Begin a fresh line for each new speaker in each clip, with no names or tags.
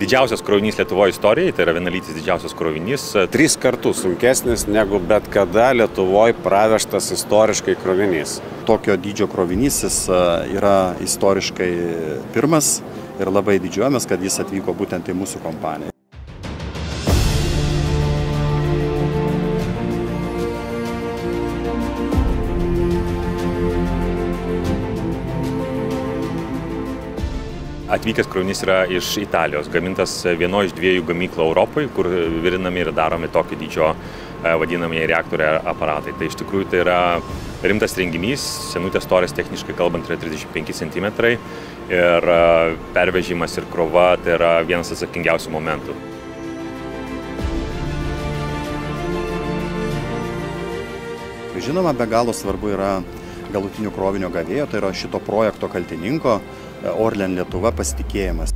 didžiausias krovinys Lietuvoje istorijai, tai yra vienalytis didžiausias krovinys.
3 kartus sunkesnis negu bet kada Lietuvoje pravežtas istoriškai krovinys.
Tokio dydžio krovinys jis yra istoriškai pirmas ir labai didžiuojamės, kad jis atvyko būtent į mūsų kompaniją.
Atvykęs krovinys yra iš Italijos, gamintas vieno iš 2 gamyklų Europoje, kur virinami ir daromi tokio dydžio vadinamieji reaktoriai aparatai. Tai iš tikrųjų tai yra rimtas renginys, senutės storis techniškai kalbant yra 35 cm ir pervežimas ir krova tai yra vienas atsakingiausių momentų.
Žinoma, be galo svarbu yra galutinio krovinio gavėjo, tai yra šito projekto kaltininko Orlen Lietuva pasitikėjimas.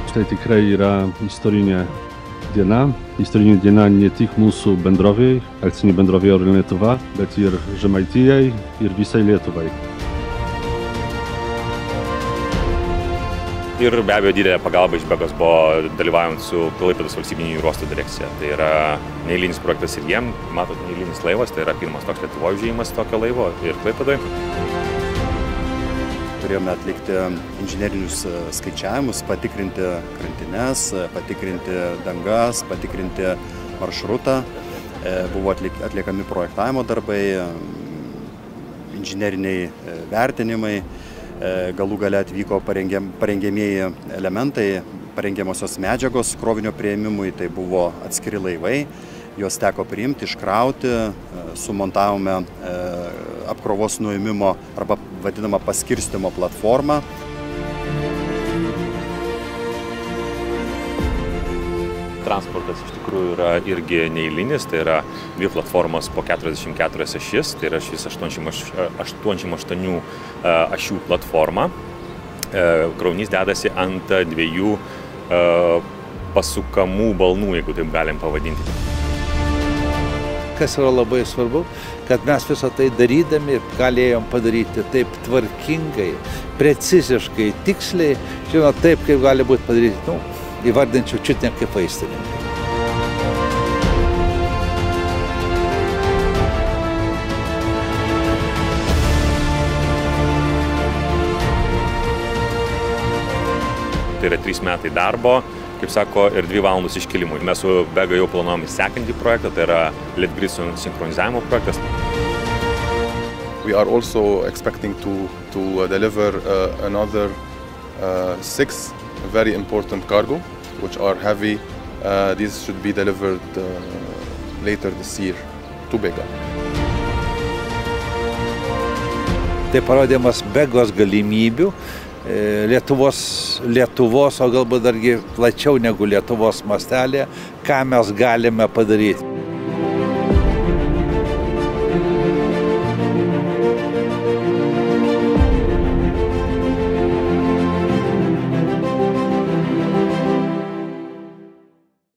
Tai tikrai yra istorinė diena ne tik mūsų bendrovei, akcinė bendrovė Orlen Lietuva, bet ir Žemaitijai ir visai Lietuvai.
Ir be abejo didelė pagalba iš Begos buvo dalyvaujant su Klaipėdos valstybinių jūrų uostų direkcija. Tai yra neeilinis projektas ir jiem, matot, neeilinis laivas, tai yra pirmas toks Lietuvoje užėjimas tokio laivo ir Klaipėdoje.
Turėjome atlikti inžinerinius skaičiavimus, patikrinti krantines, patikrinti dangas, patikrinti maršrutą. Buvo atliekami projektavimo darbai, inžineriniai vertinimai. Galų gale atvyko parengiamieji elementai, parengiamosios medžiagos krovinio priėmimui, tai buvo atskiri laivai, juos teko priimti, iškrauti, sumontavome apkrovos nuėmimo arba vadinamą paskirstymo platformą.
Transportas iš tikrųjų yra irgi neeilinis, tai yra 2 platformos po 44 ašis, tai yra šis 88 ašių platforma. Krovinys dedasi ant 2 pasukamų balnų, jeigu taip galim pavadinti.
Kas yra labai svarbu, kad mes visą tai darydami galėjom padaryti taip tvarkingai, preciziškai, tiksliai, žinot, taip, kaip gali būti padaryti, įvardinčiau čiut ne kaip vaistininkai.
Tai yra 3 metai darbo, kaip sako, ir 2 valandos iškilimui. Mes su Bega jau planuojame sekantį projektą, tai yra Litgrid sinchronizavimo projektas.
We are also expecting to deliver another 6 very important cargo, which are heavy. These should be delivered later this year to Bega.
Tai parodymas Begos galimybių, Lietuvos, o galbūt dargi plačiau negu Lietuvos mastelė, ką mes galime padaryti.